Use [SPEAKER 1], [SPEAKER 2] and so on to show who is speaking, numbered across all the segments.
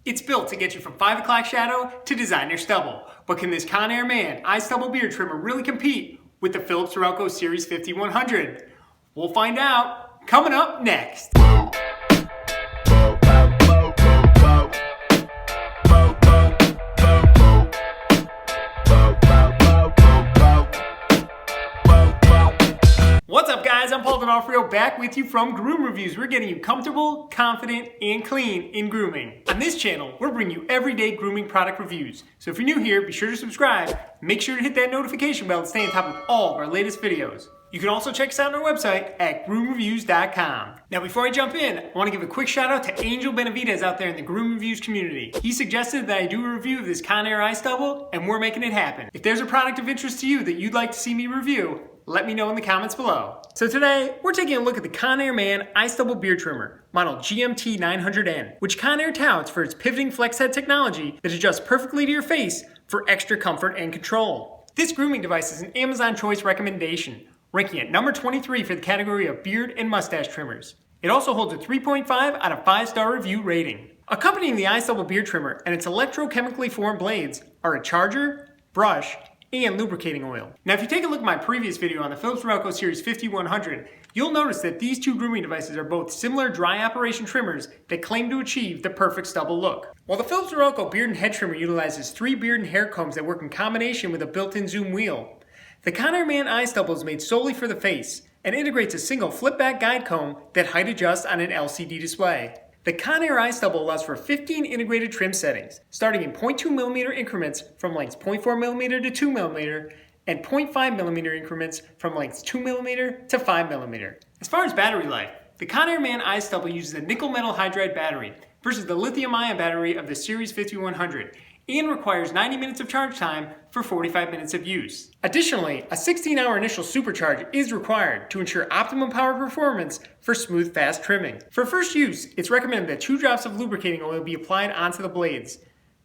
[SPEAKER 1] It's built to get you from 5 o'clock shadow to design your stubble. But can this ConairMan I-Stubble beard trimmer really compete with the Philips Norelco Series 5100? We'll find out coming up next. What's up guys, I'm Paul D'Onofrio back with you from Groom Reviews. We're getting you comfortable, confident, and clean in grooming. On this channel, we're bringing you everyday grooming product reviews. So if you're new here, be sure to subscribe. Make sure to hit that notification bell to stay on top of all of our latest videos. You can also check us out on our website at groomreviews.com. Now before I jump in, I want to give a quick shout out to Angel Benavidez out there in the Groom Reviews community. He suggested that I do a review of this Conair I-Stubble, and we're making it happen. If there's a product of interest to you that you'd like to see me review, let me know in the comments below. So today, we're taking a look at the ConairMan I-Stubble beard trimmer, model GMT900N, which Conair touts for its pivoting flexhead technology that adjusts perfectly to your face for extra comfort and control. This grooming device is an Amazon Choice recommendation, ranking at number 23 for the category of beard and mustache trimmers. It also holds a 3.5 out of 5-star review rating. Accompanying the I-Stubble beard trimmer and its electro-chemically formed blades are a charger, brush, and lubricating oil. Now if you take a look at my previous video on the Philips Norelco Series 5100, you'll notice that these two grooming devices are both similar dry operation trimmers that claim to achieve the perfect stubble look. While the Philips Norelco beard and head trimmer utilizes 3 beard and hair combs that work in combination with a built-in zoom wheel, the ConairMan I-Stubble is made solely for the face and integrates a single flip-back guide comb that height adjusts on an LCD display. The Conair I-Stubble allows for 15 integrated trim settings, starting in 0.2mm increments from lengths 0.4mm to 2mm, and 0.5mm increments from lengths 2mm to 5mm. As far as battery life, the ConairMan I-Stubble uses a nickel metal hydride battery versus the lithium-ion battery of the Series 5100, and requires 90 minutes of charge time for 45 minutes of use. Additionally, a 16-hour initial supercharge is required to ensure optimum power performance for smooth, fast trimming. For first use, it's recommended that 2 drops of lubricating oil be applied onto the blades.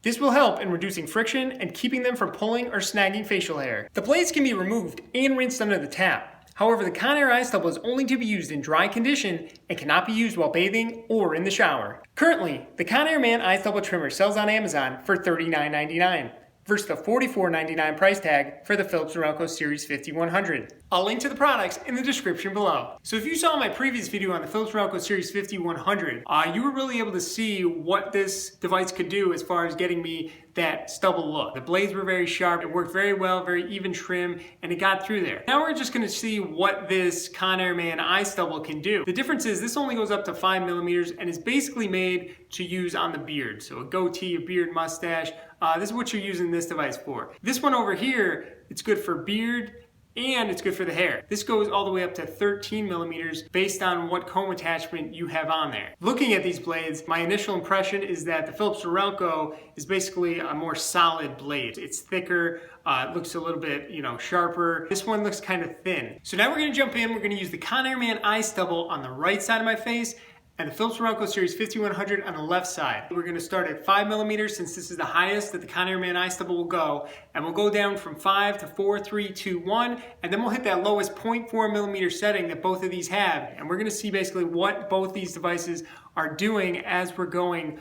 [SPEAKER 1] This will help in reducing friction and keeping them from pulling or snagging facial hair. The blades can be removed and rinsed under the tap. However, the Conair I-Stubble is only to be used in dry condition and cannot be used while bathing or in the shower. Currently, the ConairMan I-Stubble trimmer sells on Amazon for $39.99 versus the $44.99 price tag for the Philips Norelco Series 5100. I'll link to the products in the description below. So if you saw my previous video on the Philips Norelco Series 5100, you were really able to see what this device could do as far as getting me that stubble look. The blades were very sharp, it worked very well, very even trim, and it got through there. Now we're just gonna see what this ConairMan I-Stubble can do. The difference is this only goes up to 5mm and is basically made to use on the beard. So a goatee, a beard, mustache, this is what you're using this device for. This one over here, it's good for beard, and it's good for the hair. This goes all the way up to 13mm based on what comb attachment you have on there. Looking at these blades, my initial impression is that the Philips Norelco is basically a more solid blade. It's thicker, it looks a little bit, sharper. This one looks kind of thin. So now we're gonna jump in, we're gonna use the ConairMan I-Stubble on the right side of my face and the Philips Norelco Series 5100 on the left side. We're going to start at 5mm since this is the highest that the ConairMan I-Stubble will go, and we'll go down from 5 to 4, 3, 2, 1, and then we'll hit that lowest 0.4mm setting that both of these have, and we're going to see basically what both these devices are doing as we're going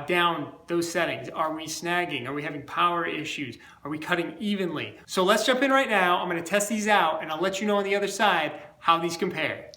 [SPEAKER 1] down those settings. Are we snagging? Are we having power issues? Are we cutting evenly? So let's jump in right now. I'm going to test these out, and I'll let you know on the other side how these compare.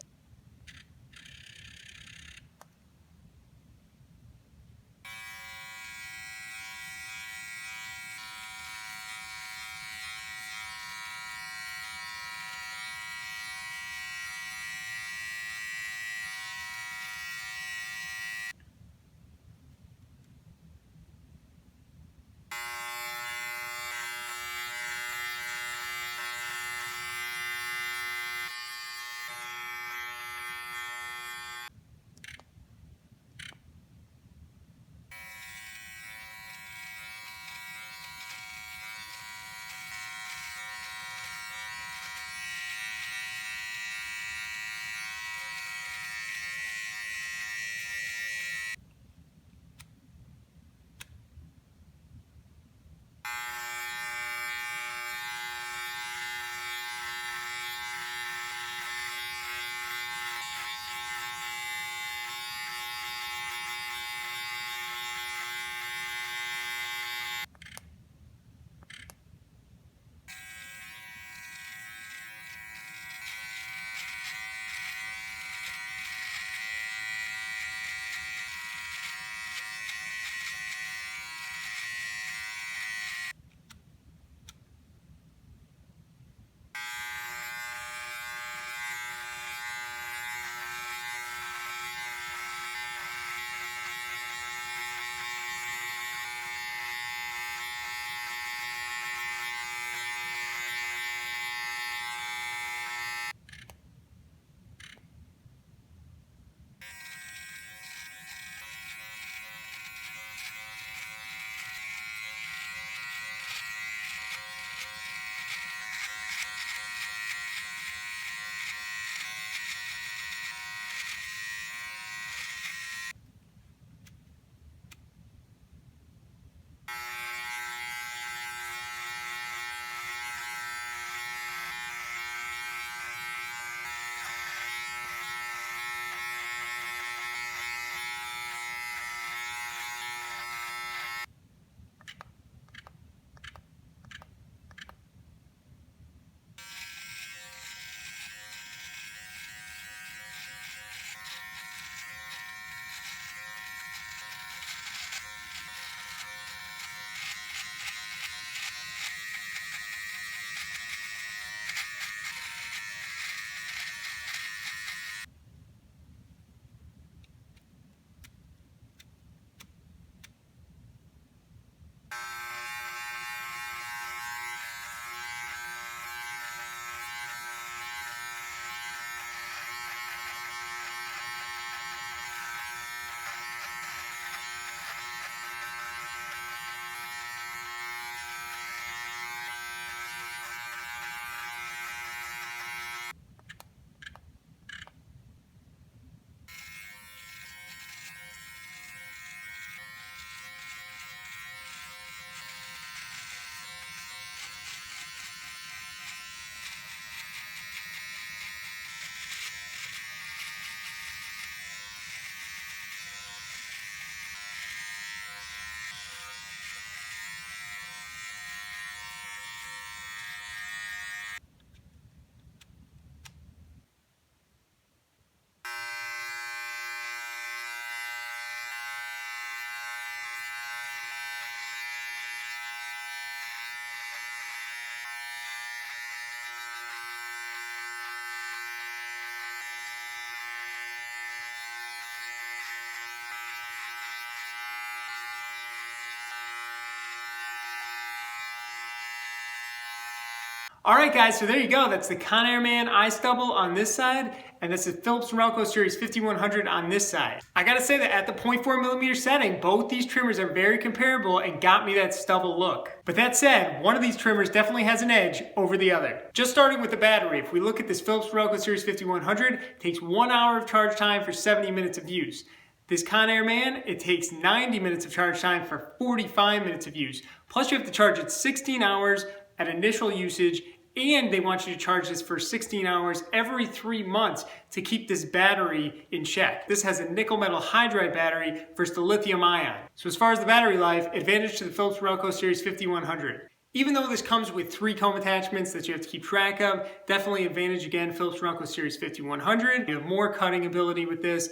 [SPEAKER 1] Alright guys, so there you go. That's the ConairMan I-Stubble on this side, and that's the Philips Norelco Series 5100 on this side. I gotta say that at the 0.4mm setting, both these trimmers are very comparable and got me that stubble look. But that said, one of these trimmers definitely has an edge over the other. Just starting with the battery, if we look at this Philips Norelco Series 5100, it takes 1 hour of charge time for 70 minutes of use. This ConairMan, it takes 90 minutes of charge time for 45 minutes of use. Plus you have to charge it 16 hours at initial usage, and they want you to charge this for 16 hours every 3 months to keep this battery in check. This has a nickel metal hydride battery versus the lithium ion. So as far as the battery life, advantage to the Philips Norelco Series 5100. Even though this comes with 3 comb attachments that you have to keep track of, definitely advantage again, Philips Norelco Series 5100. You have more cutting ability with this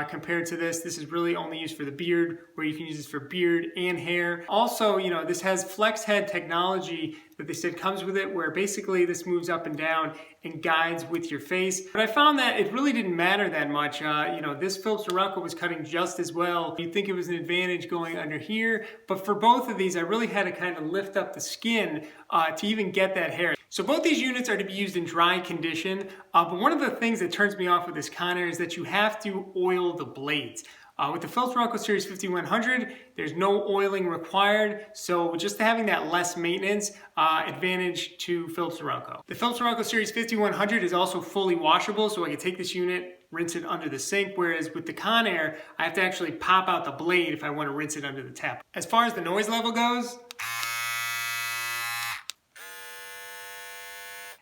[SPEAKER 1] compared to this. This is really only used for the beard, where you can use this for beard and hair. Also, this has flexhead technology that they said comes with it, where basically this moves up and down and guides with your face. But I found that it really didn't matter that much. This Philips Norelco was cutting just as well. You'd think it was an advantage going under here, but for both of these, I really had to kind of lift up the skin to even get that hair. So both these units are to be used in dry condition, but one of the things that turns me off with this Conair is that you have to oil the blades. With the Philips Norelco Series 5100, there's no oiling required, so just having that less maintenance advantage to Philips Norelco. The Philips Norelco Series 5100 is also fully washable, so I can take this unit, rinse it under the sink, whereas with the Conair, I have to actually pop out the blade if I want to rinse it under the tap. As far as the noise level goes,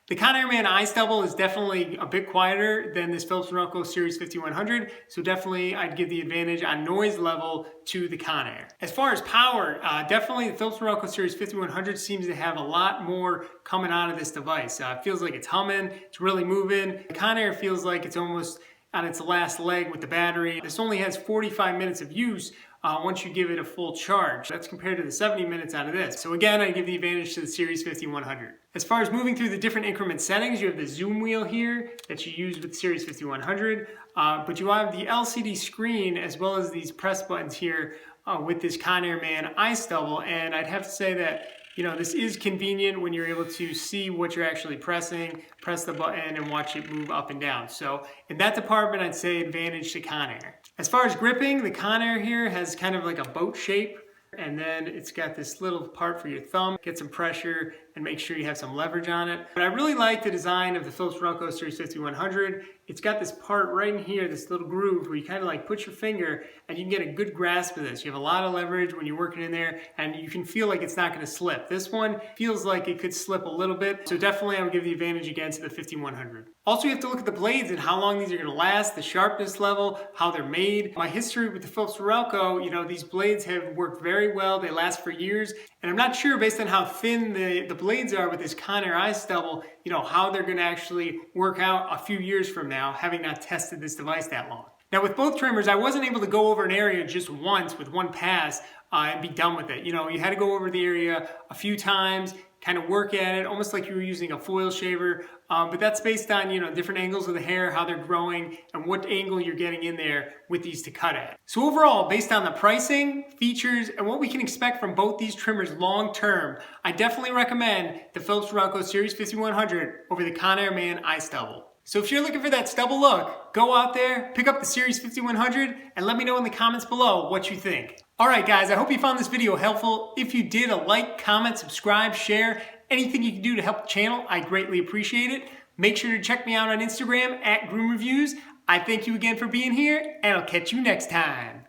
[SPEAKER 1] the ConairMan I-Stubble is definitely a bit quieter than this Philips Norelco Series 5100, so definitely I'd give the advantage on noise level to the Conair. As far as power, definitely the Philips Norelco Series 5100 seems to have a lot more coming out of this device. It feels like it's humming, it's really moving. The Conair feels like it's almost on its last leg with the battery. This only has 45 minutes of use once you give it a full charge. That's compared to the 70 minutes out of this. So again, I give the advantage to the Series 5100. As far as moving through the different increment settings, you have the zoom wheel here that you use with the Series 5100, but you have the LCD screen as well as these press buttons here with this ConairMan I-Stubble, and I'd have to say that this is convenient when you're able to see what you're actually pressing, press the button and watch it move up and down. So in that department, I'd say advantage to Conair. As far as gripping, the Conair here has kind of like a boat shape, and then it's got this little part for your thumb. Get some pressure and make sure you have some leverage on it. But I really like the design of the Philips Norelco Series 5100. It's got this part right in here, this little groove where you kind of like put your finger and you can get a good grasp of this. You have a lot of leverage when you're working in there and you can feel like it's not going to slip. This one feels like it could slip a little bit, so definitely I would give the advantage again to the 5100. Also, you have to look at the blades and how long these are going to last, the sharpness level, how they're made. My history with the Philips Norelco, these blades have worked very well. They last for years, and I'm not sure based on how thin the blades are with this Conair I-Stubble, how they're going to actually work out a few years from now, having not tested this device that long. Now with both trimmers, I wasn't able to go over an area just once with one pass and be done with it. You had to go over the area a few times, kind of work at it, almost like you were using a foil shaver. But that's based on, different angles of the hair, how they're growing, and what angle you're getting in there with these to cut at. So overall, based on the pricing, features, and what we can expect from both these trimmers long term, I definitely recommend the Philips Norelco Series 5100 over the ConairMan I-Stubble. So if you're looking for that stubble look, go out there, pick up the Series 5100, and let me know in the comments below what you think. Alright guys, I hope you found this video helpful. If you did, a like, comment, subscribe, share, anything you can do to help the channel, I greatly appreciate it. Make sure to check me out on Instagram @GroomReviews. I thank you again for being here, and I'll catch you next time.